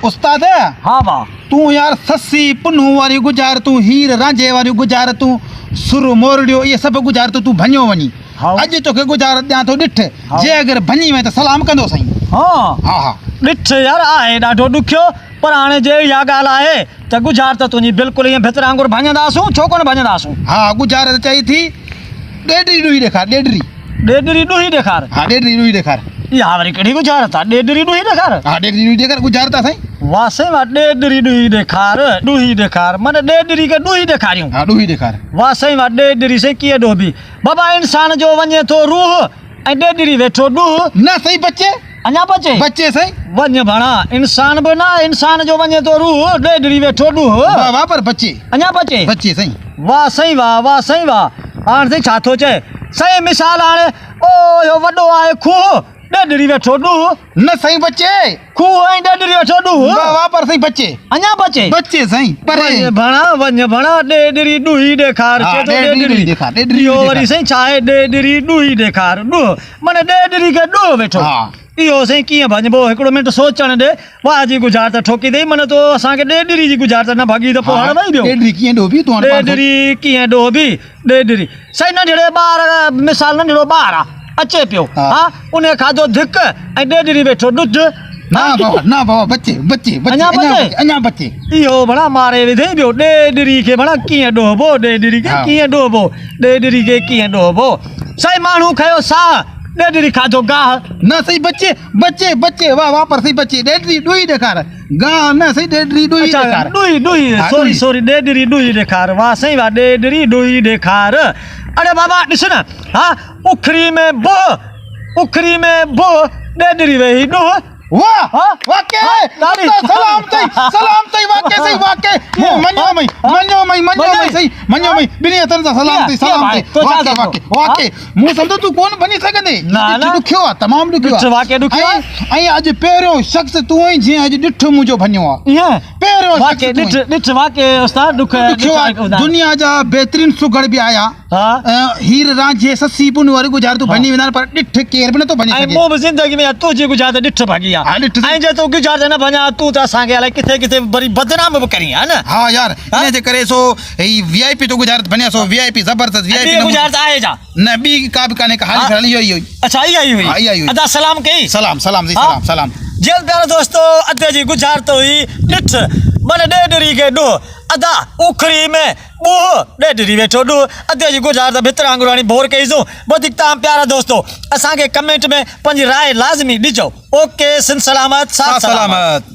उस्ताद हाँ बा तू यार सस्सी पुन्नू वारी गुजार तू हीर रांझे वारी गुजार तू सुर मोरडियो ये सब गुजार तू भञो वनी हाँ। अज तोखे गुजार ॾियां थो ॾिठ हाँ। जे अगर भञी वए त सलाम कंदो साईं। हाँ हाँ हाँ ॾिठ यार आहे ॾाढो ॾुखियो पर हाणे जे इहा ॻाल्हि आहे त गुजार त तुंहिंजी बिल्कुलु ईअं भितर वांगुरु भञंदासूं छो कोन भञंदासूं। हाँ गुजार त चई थी ॾेडरी ॾुही ॾेखार ॾेडरी। ॾेडरी ॾुही ॾेखार। हाँ ॾेडरी ॾुही ॾेखार। इहा वरी कहिड़ी गुजारत आहे ॾेडरी ॾुही ॾेखार। हाँ ॾेडरी ॾुही ॾेखार गुजार था साईं। वाह साईं वाह ॾेडरी ॾुही ॾेखार ॾुही ॾेखार माना ॾेडरी खे ॾुही ॾेखारियूं। हाँ ॾुही ॾेखार। वाह साईं वाह ॾेडरी साईं कीअं ॾोबी बाबा इंसान जो वञे थो रूह ऐं ॾेडरी वेठो ॾुह न सही बच्चे अञा बचे बच्चे सही वञ भाणा इंसान बि न इंसान जो वञे थो रूह ॾेडरी वेठो ॾुह वाह वाह पर बच्चे अञा बचे बच्चे सही। वाह साईं वाह साईं वाह हाणे साईं छा थो चए सही मिसाल हाणे ओ इहो वॾो आहे खूह ॾेडरी वेठो ॾुह न सही बच्चे खूह ऐं ॾेडरी वेठो ॾुह वाह वाह पर सही बच्चे अञा बचे बच्चे सही पर वञ भाणा ॾेडरी ॾुही ॾेखार हाँ, चए थो ॾेडरी ॾुही ॾेखार, ॾेडरी इहो ॾुही वरी ॾेखार। साईं छा आहे ॾेडरी ॾुही ॾेखार ॾुह माना ॾेडरी खे ॾुह वेठो हाँ। इहो साईं कीअं भञिबो हिकिड़ो मिंट सोचण ॾे वाह जी गुजार त ठोकी अथई माना तो असांखे ॾेडरी जी गुजार त न भॻी त पोइ हाणे वई ॿियो ॾेडरी कीअं ॾोबी तूं हाणे पाण सोच। ॾेडरी कीअं ॾोबी ॾेडरी साईं नंढड़े ॿार मिसाल नंढड़ो ॿार आहे अचे पियो हाँ। हा उन खाधो धिक ऐं ॾेडरी वेठो ॾुध ना बाबा बच्चे बच्चे बच्चे अञा बच्चे? अञा बच्चे इहो भला मारे विधई ॿियो ॾेडरी खे भला कीअं ॾोबो ॾेडरी खे हाँ। कीअं ॾोबो ॾेडरी खे कीअं ॾोबो साईं माण्हू खयो साह ॾेडरी खाधो गाह न सही बच्चे बच्चे बच्चे वाह वाह पर सही बच्चे ॾेडरी ॾुही ॾेखार गाह न सही ॾेडरी ॾुही ॾेखार। ॾुही ॾुही हाँ, सॉरी ॾुही। सॉरी ॾेडरी ॾुही ॾेखार वाह साईं वाह ॾेडरी ॾुही ॾेखार अरे बाबा ॾिस न हा उखरी में बोह ॾेडरी वेही ॾुह वाह हाँ? वाके हाँ, ॾाढी। सलाम तई वाके सही वाके मञो मई सही मञो मई ॿिनी हथनि सां सलाम तई कीअं भाई? तो छा वाके थींदो? वाके मूं सम्झो तूं कोन बनी सघंदे न। ॾुखियो आहे तमामु ॾुखियो ॾिठु वाके ॾुखियो आहे। ऐं अॼु पहिरियों शख़्स तूं ई जीअं अॼु ॾिठो मुंहिंजो भञो आहे ईअं पहिरियों वाके शख़्स तूं ई। ॾिठ वाके उस्ताद ॾुखियो आहे दुनिया जा बहितरीन सुगड़ बि आया हा हीर रांझे ससी पुन वारी गुजार तूं भञी वेंदा पर ॾिठ केर बि नथो भञी ऐं सघे। मूं बि ज़िंदगी में तुंहिंजी गुजार त ॾिठ भाॻी हा, आहे ॾिठ ऐं जे तूं गुजार न भञा तूं त असांखे अलाए किथे किथे वरी बदनाम बि करी आहे न हाँ यार इन जे करे सो ही वीआईपी तो गुजारत बनिया सो वीआईपी जबरदस्त ॿी वीआईपी गुजार त आहे छा न बी का भी काने कहानी हाँ। खड़ी इहो ही अच्छा इहा ई हाँ, इहा ई हुई हुई। अदा सलाम कई सलाम सलाम जी हाँ। सलाम सलाम जेल प्यारे दोस्तो अधे जी गुजार तो हुई ॾिठ माना ॾेडरी खे ॾुह अदा उखरी में ॿुह ॾेडरी वेठो ॾुह अधे जी गुजार त भितर वांगुरु हाणे बोर कईसूं वधीक तव्हां प्यारा दोस्तो असांखे कमेंट में पंहिंजी राय लाज़मी ॾिजो ओके सिन सलामत साथ सलामत।